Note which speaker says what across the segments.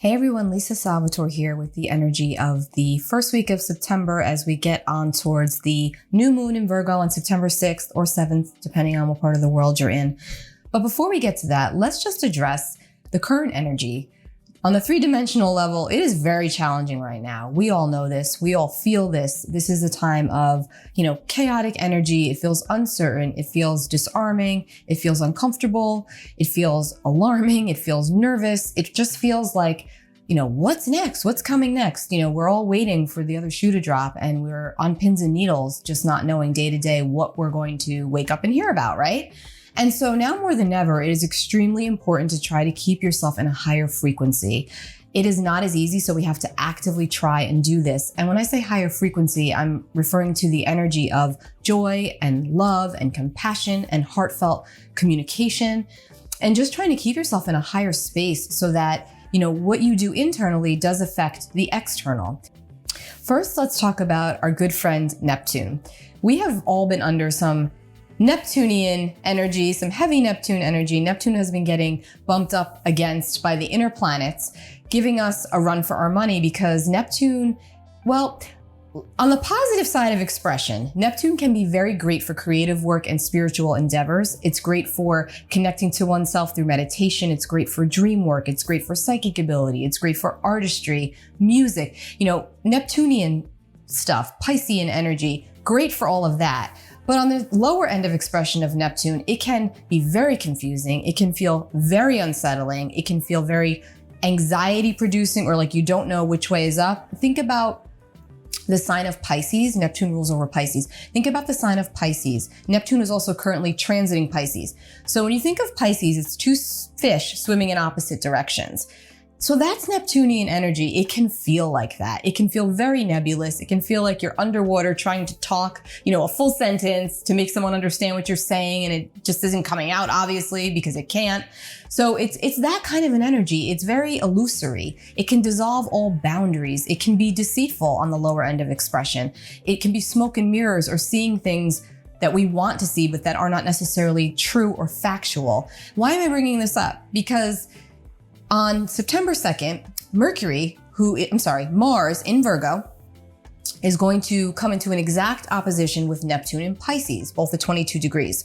Speaker 1: Hey everyone, Lisa Salvatore here with the energy of the first week of September as we get on towards the new moon in Virgo on September 6th or 7th, depending on what part of the world you're in. But before we get to that, let's just address the current energy. On the three-dimensional level, it is very challenging right now. We all know this. We all feel this. This is a time of, chaotic energy. It feels uncertain. It feels disarming. It feels uncomfortable. It feels alarming. It feels nervous. It just feels like, what's next? What's coming next? We're all waiting for the other shoe to drop and we're on pins and needles, just not knowing day to day what we're going to wake up and hear about, right? And so now more than ever, it is extremely important to try to keep yourself in a higher frequency. It is not as easy, so we have to actively try and do this. And when I say higher frequency, I'm referring to the energy of joy and love and compassion and heartfelt communication, and just trying to keep yourself in a higher space so that, what you do internally does affect the external. First, let's talk about our good friend Neptune. We have all been under some Neptunian energy, some heavy Neptune energy. Neptune has been getting bumped up against by the inner planets, giving us a run for our money because Neptune, on the positive side of expression, Neptune can be very great for creative work and spiritual endeavors. It's great for connecting to oneself through meditation. It's great for dream work. It's great for psychic ability. It's great for artistry, music, Neptunian stuff, Piscean energy, great for all of that. But on the lower end of expression of Neptune, it can be very confusing. It can feel very unsettling. It can feel very anxiety producing or like you don't know which way is up. Think about the sign of Pisces. Neptune rules over Pisces. Think about the sign of Pisces. Neptune is also currently transiting Pisces. So when you think of Pisces, it's two fish swimming in opposite directions. So that's Neptunian energy. It can feel like that. It can feel very nebulous. It can feel like you're underwater trying to talk, a full sentence to make someone understand what you're saying. And it just isn't coming out, obviously, because it can't. So it's that kind of an energy. It's very illusory. It can dissolve all boundaries. It can be deceitful on the lower end of expression. It can be smoke and mirrors or seeing things that we want to see, but that are not necessarily true or factual. Why am I bringing this up? Because on September 2nd, Mars in Virgo is going to come into an exact opposition with Neptune in Pisces, both at 22 degrees.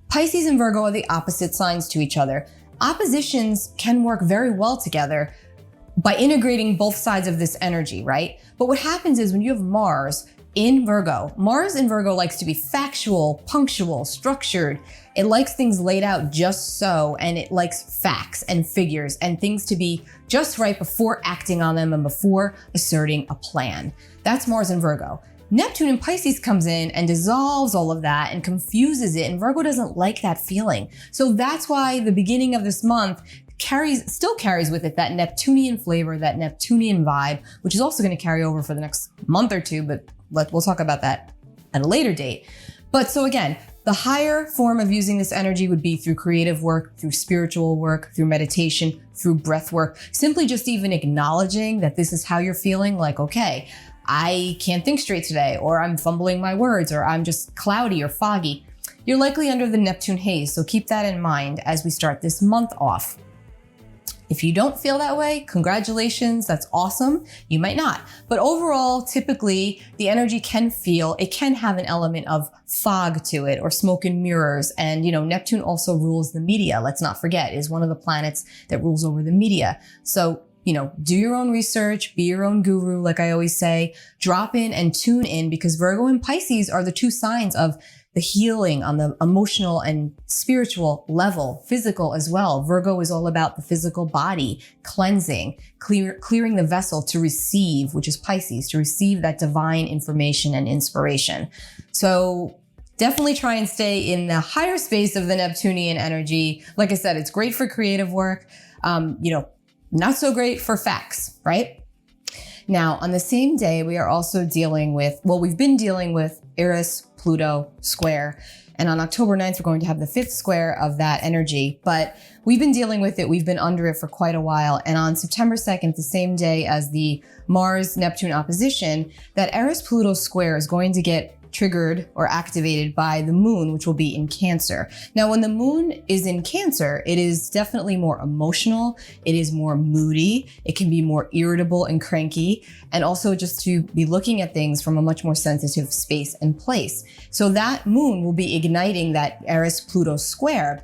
Speaker 1: Pisces and Virgo are the opposite signs to each other. Oppositions can work very well together by integrating both sides of this energy, right? But what happens is when you have Mars in Virgo likes to be factual, punctual, structured. It likes things laid out just so, and it likes facts and figures and things to be just right before acting on them and before asserting a plan. That's Mars in Virgo. Neptune in Pisces comes in and dissolves all of that and confuses it, and Virgo doesn't like that feeling. So that's why the beginning of this month still carries with it that Neptunian flavor, that Neptunian vibe, which is also going to carry over for the next month or two, but we'll talk about that at a later date. But so again, the higher form of using this energy would be through creative work, through spiritual work, through meditation, through breath work, simply just even acknowledging that this is how you're feeling, like, okay, I can't think straight today, or I'm fumbling my words, or I'm just cloudy or foggy. You're likely under the Neptune haze, so keep that in mind as we start this month off. If you don't feel that way, congratulations, that's awesome. You might not. But overall, typically, the energy can have an element of fog to it or smoke and mirrors. And, Neptune also rules the media. Let's not forget, is one of the planets that rules over the media. So, do your own research, be your own guru, like I always say, drop in and tune in because Virgo and Pisces are the two signs of the healing on the emotional and spiritual level, physical as well. Virgo is all about the physical body, cleansing, clearing the vessel to receive, which is Pisces, to receive that divine information and inspiration. So definitely try and stay in the higher space of the Neptunian energy. Like I said, it's great for creative work, not so great for facts, right? Now, on the same day, we are also we've been dealing with Eris-Pluto square. And on October 9th, we're going to have the 5th square of that energy. But we've been dealing with it. We've been under it for quite a while. And on September 2nd, the same day as the Mars-Neptune opposition, that Eris-Pluto square is going to get triggered or activated by the moon, which will be in Cancer. Now, when the moon is in Cancer, it is definitely more emotional. It is more moody. It can be more irritable and cranky, and also just to be looking at things from a much more sensitive space and place. So that moon will be igniting that Eris-Pluto square.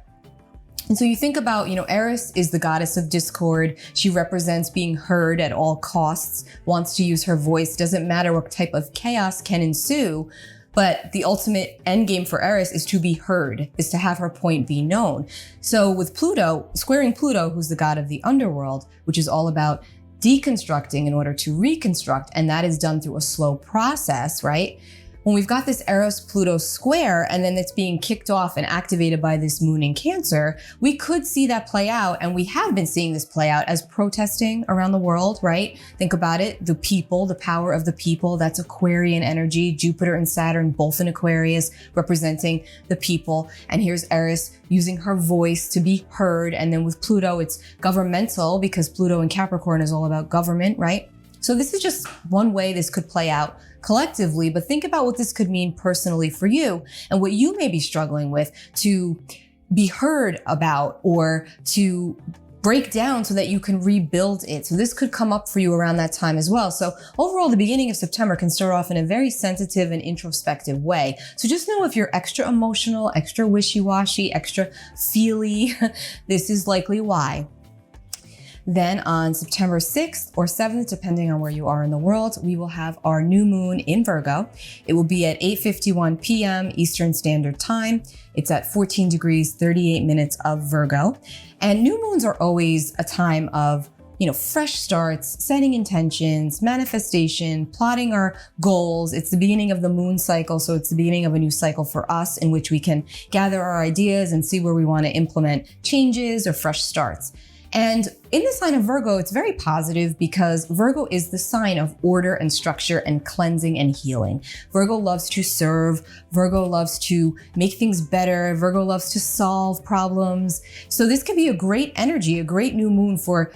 Speaker 1: And so you think about, Eris is the goddess of discord. She represents being heard at all costs, wants to use her voice. Doesn't matter what type of chaos can ensue. But the ultimate end game for Eris is to be heard, is to have her point be known. So with Pluto, squaring Pluto, who's the god of the underworld, which is all about deconstructing in order to reconstruct, and that is done through a slow process, right? When we've got this Eris-Pluto square and then it's being kicked off and activated by this moon in Cancer, we could see that play out, and we have been seeing this play out as protesting around the world, right? Think about it, the people, the power of the people, that's Aquarian energy, Jupiter and Saturn, both in Aquarius, representing the people. And here's Eris using her voice to be heard. And then with Pluto, it's governmental, because Pluto in Capricorn is all about government, right? So this is just one way this could play out collectively, but think about what this could mean personally for you and what you may be struggling with to be heard about or to break down so that you can rebuild it. So this could come up for you around that time as well. So overall, the beginning of September can start off in a very sensitive and introspective way. So just know if you're extra emotional, extra wishy-washy, extra feely, this is likely why. Then on September 6th or 7th, depending on where you are in the world, we will have our new moon in Virgo. It will be at 8:51 p.m. Eastern Standard Time. It's at 14 degrees, 38 minutes of Virgo. And new moons are always a time of, fresh starts, setting intentions, manifestation, plotting our goals. It's the beginning of the moon cycle. So it's the beginning of a new cycle for us in which we can gather our ideas and see where we want to implement changes or fresh starts. And in the sign of Virgo, it's very positive because Virgo is the sign of order and structure and cleansing and healing. Virgo loves to serve. Virgo loves to make things better. Virgo loves to solve problems. So this could be a great energy, a great new moon for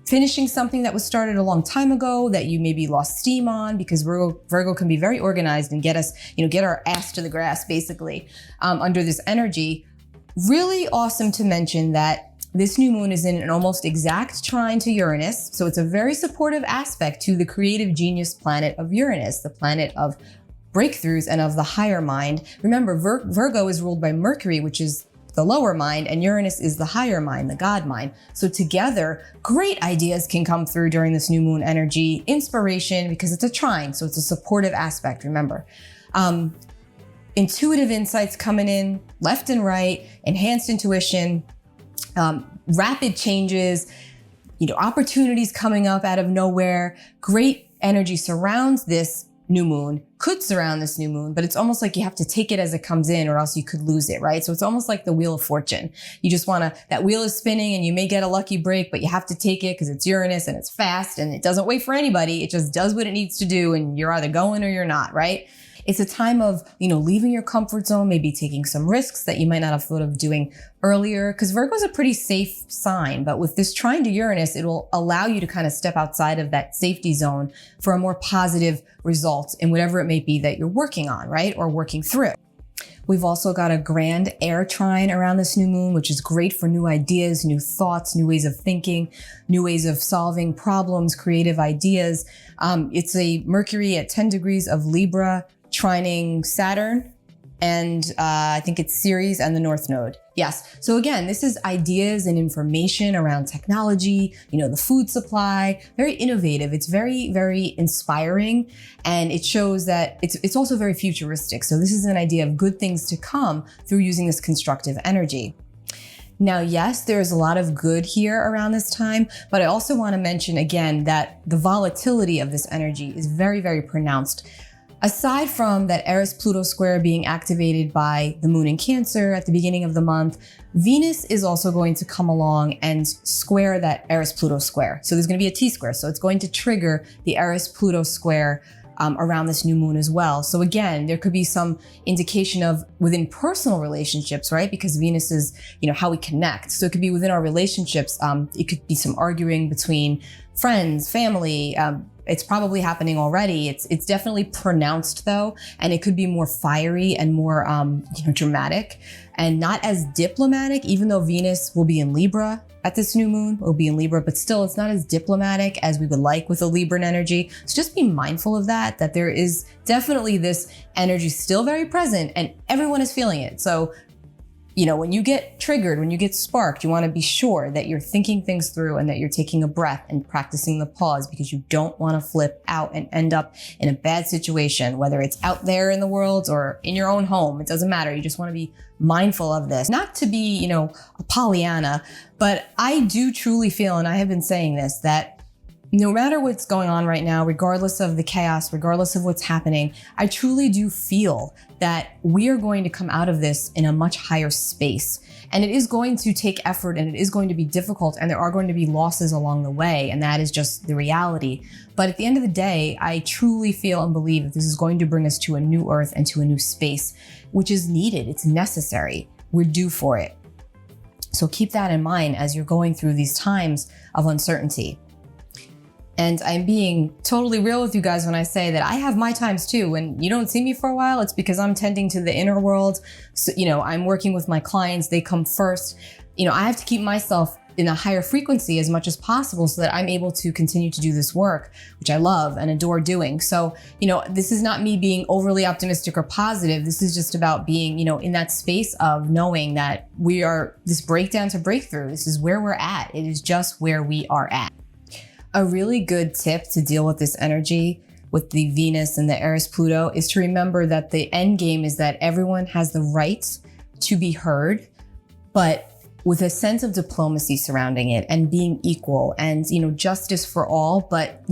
Speaker 1: finishing something that was started a long time ago that you maybe lost steam on, because Virgo can be very organized and get us, get our ass to the grass basically under this energy. Really awesome to mention that this new moon is in an almost exact trine to Uranus. So it's a very supportive aspect to the creative genius planet of Uranus, the planet of breakthroughs and of the higher mind. Remember, Virgo is ruled by Mercury, which is the lower mind, and Uranus is the higher mind, the God mind. So together, great ideas can come through during this new moon energy. Inspiration, because it's a trine, so it's a supportive aspect, remember. Intuitive insights coming in left and right, enhanced intuition, rapid changes, opportunities coming up out of nowhere. Great energy surrounds this new moon, could surround this new moon, but it's almost like you have to take it as it comes in or else you could lose it, right? So it's almost like the Wheel of Fortune. You just that wheel is spinning and you may get a lucky break, but you have to take it because it's Uranus and it's fast and it doesn't wait for anybody. It just does what it needs to do and you're either going or you're not, right? It's a time of, leaving your comfort zone, maybe taking some risks that you might not have thought of doing earlier, because Virgo is a pretty safe sign. But with this trine to Uranus, it will allow you to kind of step outside of that safety zone for a more positive result in whatever it may be that you're working on, right? Or working through. We've also got a grand air trine around this new moon, which is great for new ideas, new thoughts, new ways of thinking, new ways of solving problems, creative ideas. It's a Mercury at 10 degrees of Libra, trining Saturn, and I think it's Ceres and the North Node. Yes. So again, this is ideas and information around technology, the food supply, very innovative. It's very, very inspiring. And it shows that it's also very futuristic. So this is an idea of good things to come through using this constructive energy. Now, yes, there's a lot of good here around this time, but I also want to mention again that the volatility of this energy is very, very pronounced. Aside from that Eris-Pluto square being activated by the moon in Cancer at the beginning of the month, Venus is also going to come along and square that Eris-Pluto square. So there's going to be a T-square. So it's going to trigger the Eris-Pluto square around this new moon as well. So again, there could be some indication of within personal relationships, right? Because Venus is, how we connect. So it could be within our relationships. It could be some arguing between friends, family, It's probably happening already. It's definitely pronounced though, and it could be more fiery and more dramatic and not as diplomatic, even though Venus will be in Libra at this new moon, will be in Libra, but still it's not as diplomatic as we would like with a Libran energy. So just be mindful of that there is definitely this energy still very present and everyone is feeling it. So when you get triggered, when you get sparked, you want to be sure that you're thinking things through and that you're taking a breath and practicing the pause, because you don't want to flip out and end up in a bad situation, whether it's out there in the world or in your own home. It doesn't matter. You just want to be mindful of this. Not to be, a Pollyanna, but I do truly feel, and I have been saying this, that no matter what's going on right now, regardless of the chaos, regardless of what's happening, I truly do feel that we are going to come out of this in a much higher space. And it is going to take effort and it is going to be difficult and there are going to be losses along the way. And that is just the reality. But at the end of the day, I truly feel and believe that this is going to bring us to a new earth and to a new space, which is needed. It's necessary. We're due for it. So keep that in mind as you're going through these times of uncertainty. And I'm being totally real with you guys when I say that I have my times too. When you don't see me for a while, it's because I'm tending to the inner world. So, I'm working with my clients. They come first. I have to keep myself in a higher frequency as much as possible so that I'm able to continue to do this work, which I love and adore doing. So, this is not me being overly optimistic or positive. This is just about being, in that space of knowing that we are this breakdown to breakthrough. This is where we're at. It is just where we are at. A really good tip to deal with this energy with the Venus and the Eris Pluto is to remember that the end game is that everyone has the right to be heard, but with a sense of diplomacy surrounding it and being equal and, justice for all, but,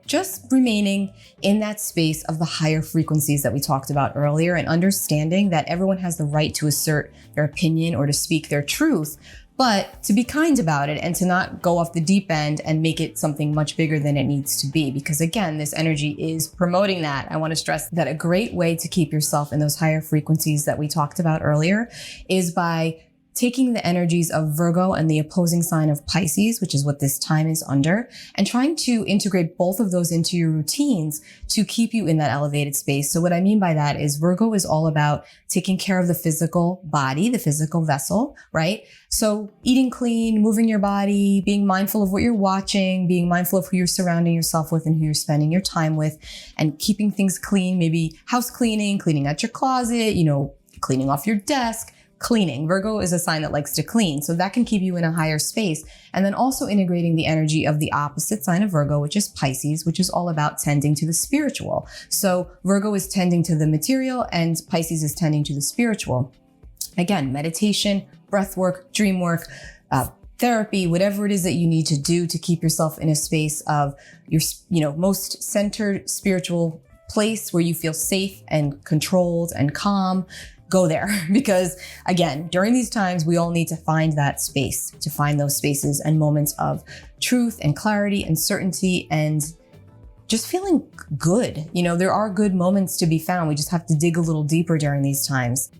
Speaker 1: just remaining in that space of the higher frequencies that we talked about earlier and understanding that everyone has the right to assert their opinion or to speak their truth, but to be kind about it and to not go off the deep end and make it something much bigger than it needs to be. Because again, this energy is promoting that. I want to stress that a great way to keep yourself in those higher frequencies that we talked about earlier is by taking the energies of Virgo and the opposing sign of Pisces, which is what this time is under, and trying to integrate both of those into your routines to keep you in that elevated space. So what I mean by that is Virgo is all about taking care of the physical body, the physical vessel, right? So eating clean, moving your body, being mindful of what you're watching, being mindful of who you're surrounding yourself with and who you're spending your time with, and keeping things clean, maybe house cleaning, cleaning out your closet, cleaning off your desk. Cleaning. Virgo is a sign that likes to clean. So that can keep you in a higher space. And then also integrating the energy of the opposite sign of Virgo, which is Pisces, which is all about tending to the spiritual. So Virgo is tending to the material and Pisces is tending to the spiritual. Again, meditation, breath work, dream work, therapy, whatever it is that you need to do to keep yourself in a space of your, most centered spiritual place where you feel safe and controlled and calm. Go there, because again, during these times, we all need to find that space, to find those spaces and moments of truth and clarity and certainty and just feeling good. There are good moments to be found. We just have to dig a little deeper during these times.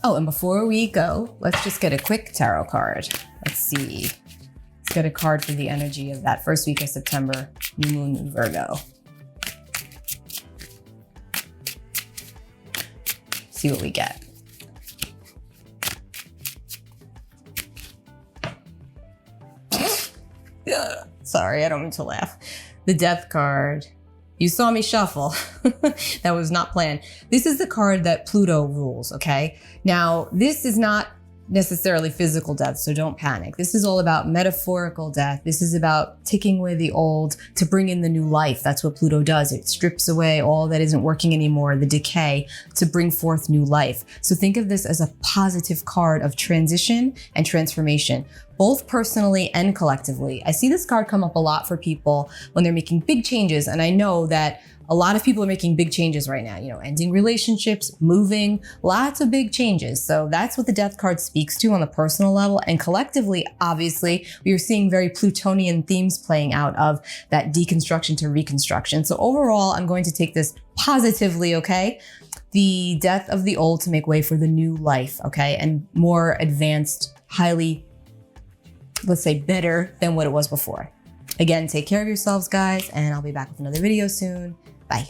Speaker 1: Oh, and before we go, let's just get a quick tarot card. Let's see. Let's get a card for the energy of that first week of September, new moon in Virgo. See what we get. Sorry, I don't mean to laugh. The Death card. You saw me shuffle. That was not planned. This is the card that Pluto rules, okay? Now, this is not necessarily physical death, so don't panic. This is all about metaphorical death. This is about taking away the old to bring in the new life. That's what Pluto does. It strips away all that isn't working anymore, the decay, to bring forth new life. So think of this as a positive card of transition and transformation, both personally and collectively. I see this card come up a lot for people when they're making big changes, and I know that a lot of people are making big changes right now, ending relationships, moving, lots of big changes. So that's what the Death card speaks to on the personal level. And collectively, obviously, we are seeing very Plutonian themes playing out of that deconstruction to reconstruction. So overall, I'm going to take this positively, okay? The death of the old to make way for the new life, okay? And more advanced, highly, let's say, better than what it was before. Again, take care of yourselves, guys, and I'll be back with another video soon. Bye.